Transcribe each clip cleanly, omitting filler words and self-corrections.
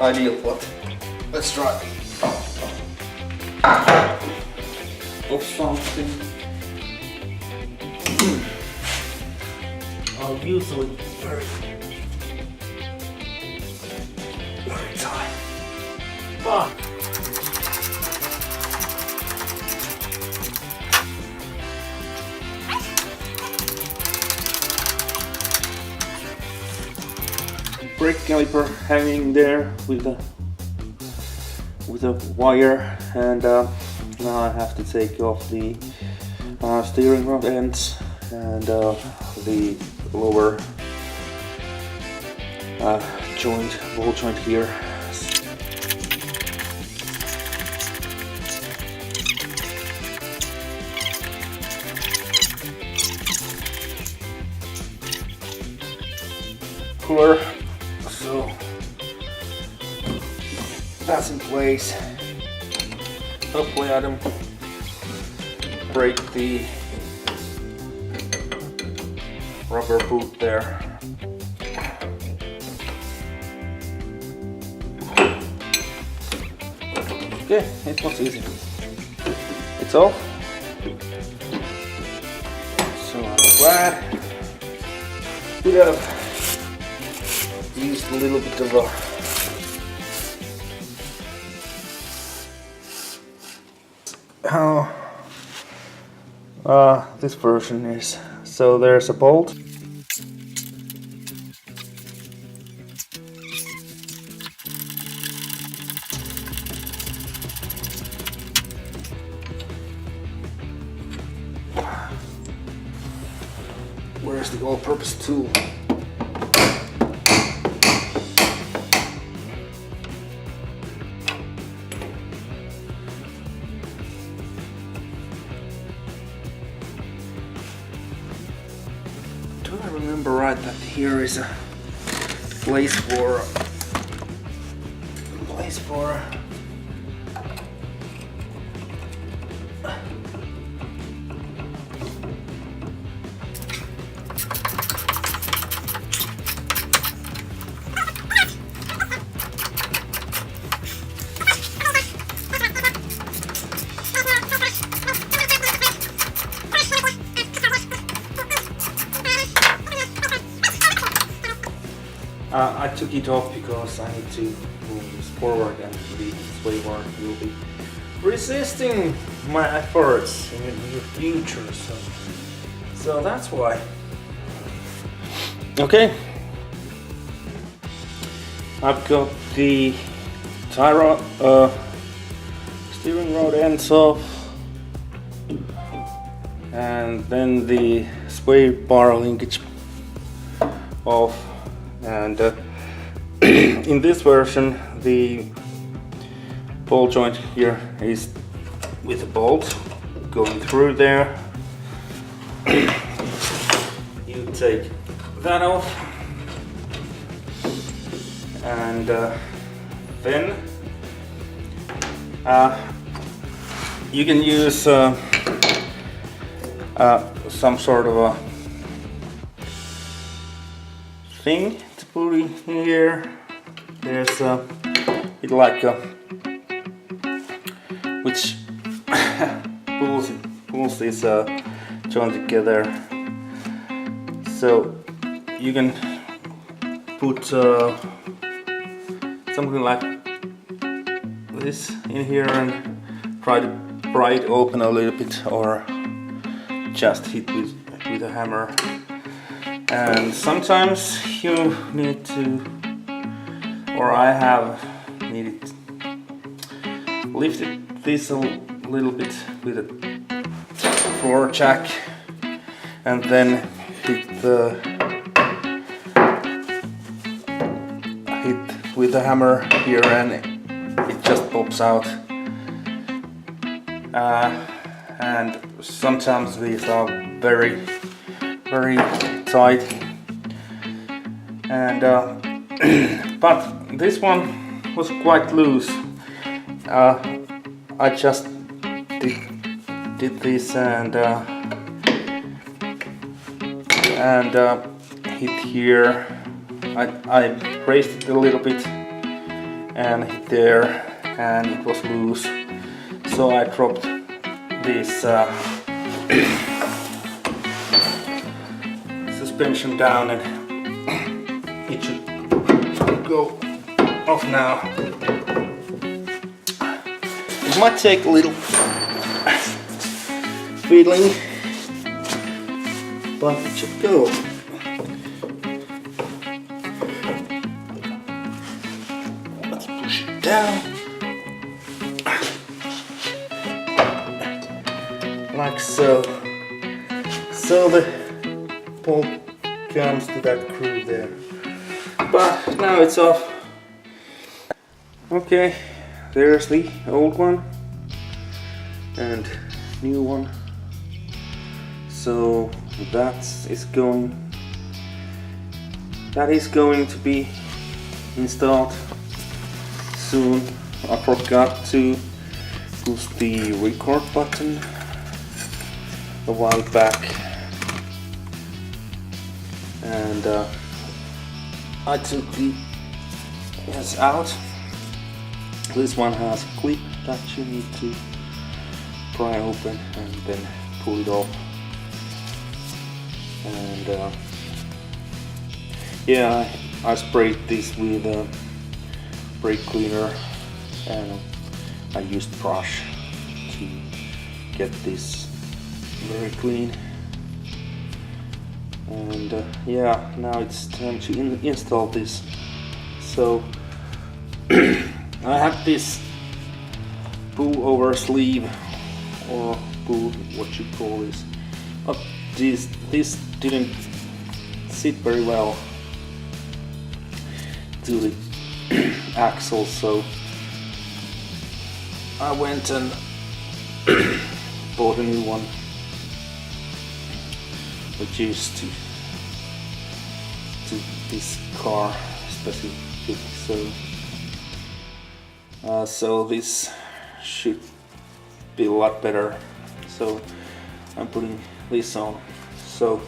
ideal, but let's try. Of something. I'll usually very tight. But brake caliper hanging there with a wire, and now I have to take off the steering rod ends and the lower ball joint here. Cooler, so that's in place. Hopefully I don't break the rubber boot there. Okay, it was easy. It's off. So I'm glad. Could have used a little bit of how this version is. So there's a bolt. Where's the all-purpose tool? Do I remember right that here is a place for I took it off because I need to move this forward, and the sway bar will be resisting my efforts in the near future, so that's why. Okay, I've got the steering rod ends off, and then the sway bar linkage off. And in this version, the ball joint here is with a bolt going through there. You take that off, and then you can use some sort of a thing to put in here. There's it like a which pulls this joint together. So you can put something like this in here and try to pry it open a little bit, or just hit with a hammer. And sometimes you need to, or I have needed to lift this a little bit with a floor jack, and then hit with the hammer here, and it just pops out. And sometimes these are very tight, and but this one was quite loose. I just did this and hit here. I raised it a little bit, and hit there, and it was loose. So I dropped this suspension down, and it should go off now. It might take a little fiddling, but it should go. Let's push it down. Like so. So the bolt comes to that groove there. But now it's off. Okay, there's the old one and new one. So that is going to be installed soon. I forgot to push the record button a while back, and I took the yes out. This one has a clip that you need to pry open and then pull it off. And yeah, I sprayed this with brake cleaner, and I used brush to get this very clean. And yeah, now it's time to install this. So I have this pull over sleeve, or pull, what you call this. But this didn't sit very well to the axle, so I went and bought a new one, which is to this car specific. So this should be a lot better. So I'm putting this on. So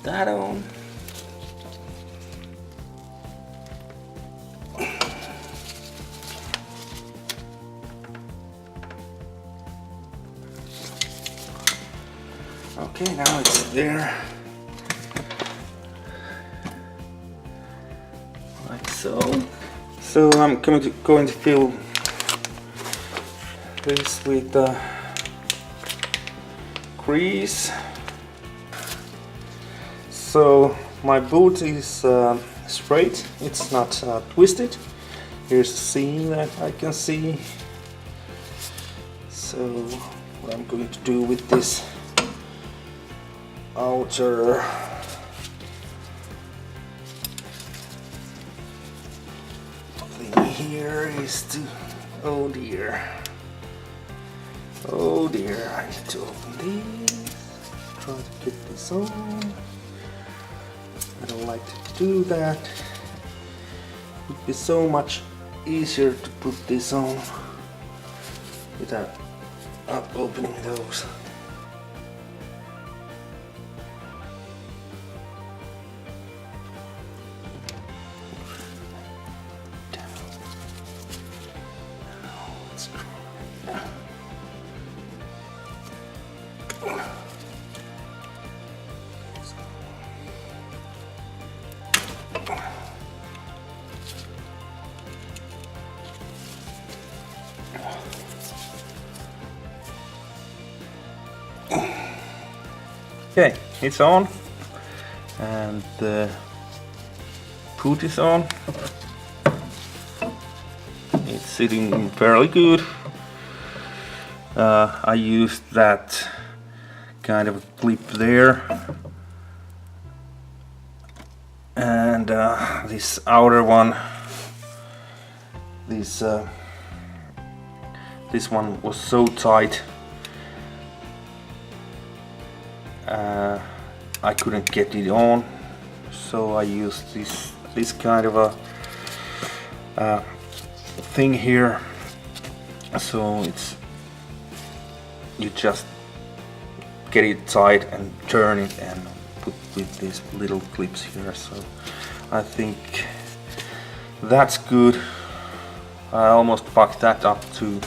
that on. Okay, now it's there, like so. So I'm going to fill this with grease. So my boot is straight, it's not twisted. Here's a seam that I can see. So what I'm going to do with this outer thing here is to, oh dear, I need to open this, try to get this on. I don't like to do that. It would be so much easier to put this on without opening those. Okay, it's on, and the boot is on. It's sitting fairly good. I used that kind of a clip there, and this outer one, this one was so tight I couldn't get it on, so I used this kind of a thing here. So it's, you just get it tight and turn it and put with these little clips here. So I think that's good. I almost fucked that up too,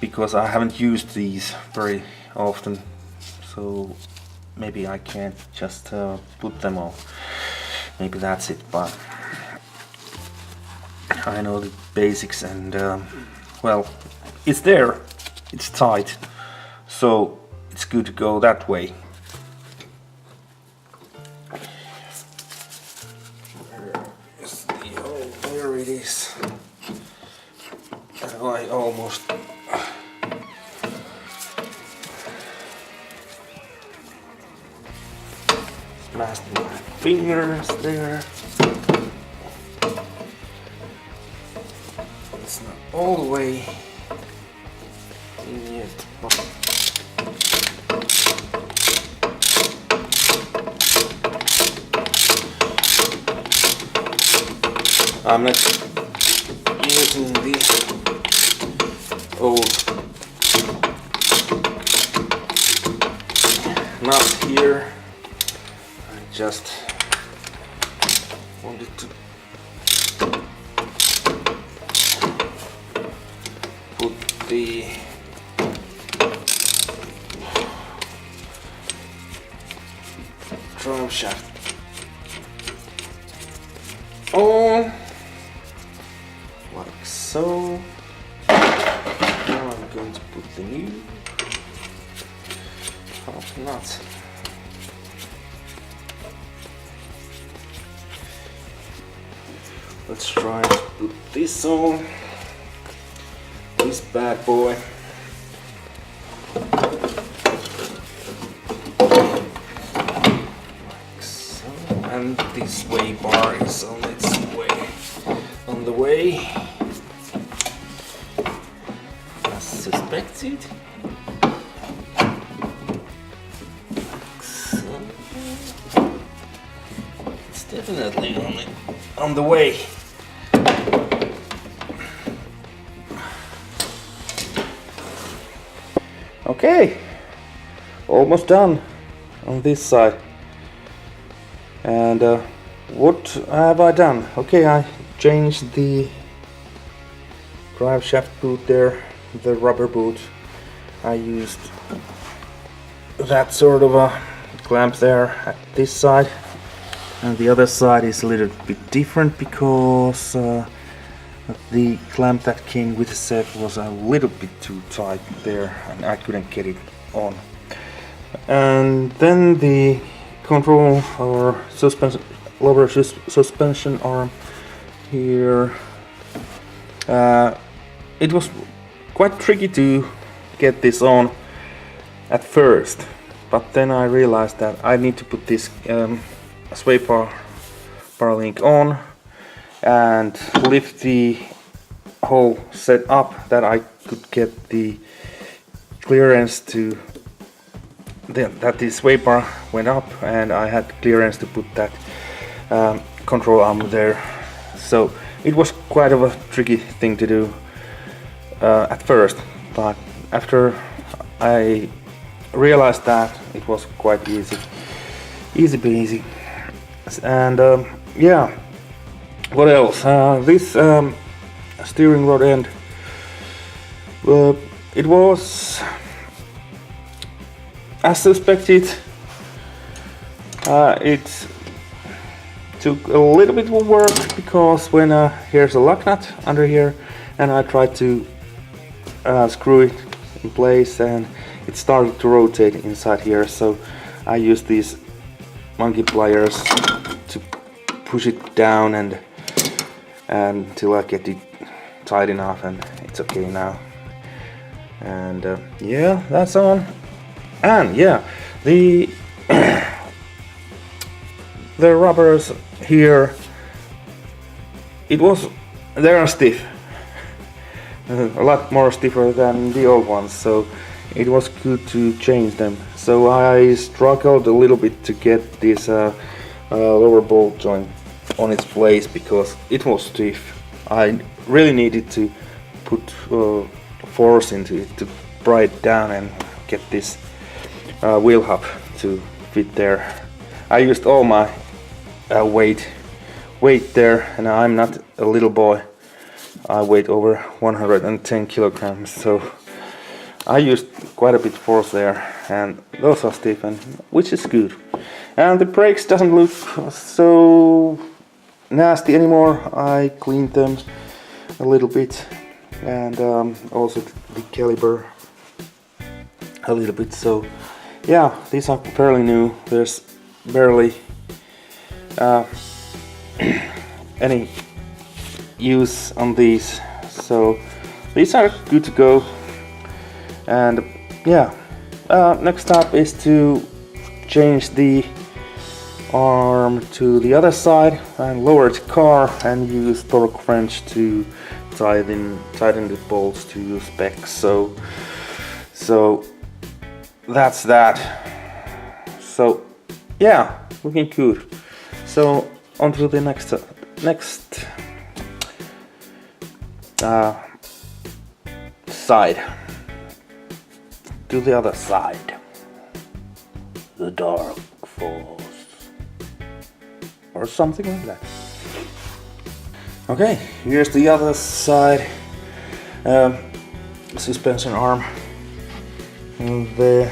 because I haven't used these very often, so maybe I can't just put them on. Maybe that's it, but I know the basics, and well, it's there, it's tight, so it's good to go that way. There it is. I almost smashed my fingers there. It's not all the way in yet, but I'm not using the old nut here. I just wanted to put the Driveshaft on like so. Now I'm going to put the new half nut. Let's try to put this on, this bad boy. Like so. And this way bar is on its way, on the way, as suspected. Like so. It's definitely on the way. Okay, almost done on this side. And what have I done? Okay, I changed the drive shaft boot there, the rubber boot. I used that sort of a clamp there at this side, and the other side is a little bit different because the clamp that came with the set was a little bit too tight there and I couldn't get it on. And then the control or suspension, lower suspension arm here, it was quite tricky to get this on at first, but then I realized that I need to put this sway bar link on and lift the whole set up, that I could get the clearance to that the sway bar went up, and I had clearance to put that control arm there. So it was quite of a tricky thing to do at first, but after I realized that, it was quite easy peasy. And yeah, what else? This steering rod end, it was as suspected. It took a little bit of work because when here's a lock nut under here, and I tried to screw it in place, and it started to rotate inside here, so I used these monkey pliers to push it down and until I get it tight enough, and it's okay now. And yeah, that's on. And yeah, the the rubbers here, they are stiff, a lot more stiffer than the old ones, so it was good to change them. So I struggled a little bit to get this lower bolt joint on its place because it was stiff. I really needed to put force into it to pry it down and get this wheel hub to fit there. I used all my weight there, and I'm not a little boy. I weigh over 110 kilograms, so I used quite a bit force there, and those are stiff, and which is good. And the brakes doesn't look so nasty anymore. I cleaned them a little bit, and also the caliper a little bit. So yeah, these are fairly new. There's barely any use on these, so these are good to go. And yeah, next up is to change the arm to the other side and lower the car and use torque wrench to tighten the bolts to specs. So that's that. So yeah, looking good. So on to the next side. To the other side. The dark force. Or something like that. Okay, here's the other side. Suspension arm. And the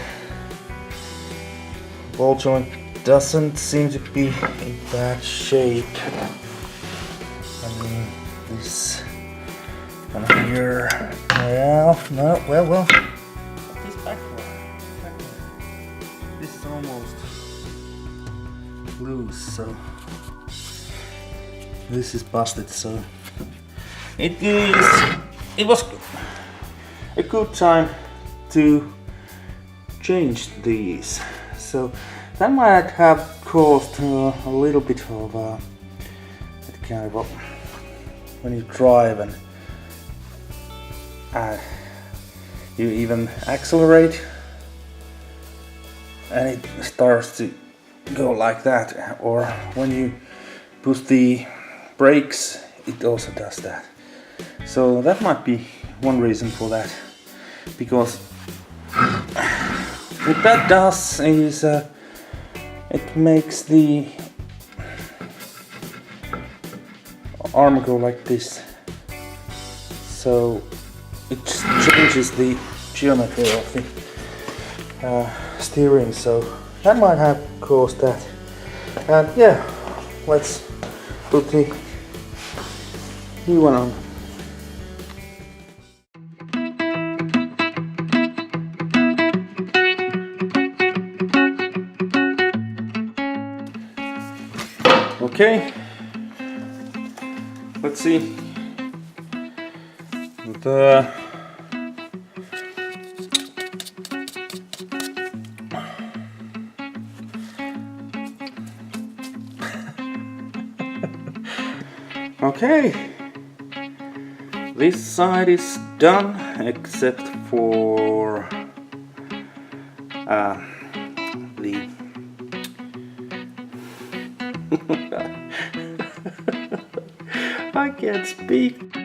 ball joint doesn't seem to be in bad shape. This one here. Well. This backward. This is almost loose, so this is busted. So it was a good time to change these. So that might have caused a little bit of that kind of when you drive and you even accelerate and it starts to go like that, or when you push the brakes it also does that. So that might be one reason for that, because what that does is it makes the arm go like this, so it changes the geometry of the steering. So that might have caused that. And yeah, let's put the new one on. Okay, let's see. Okay, this side is done except for the I can't speak.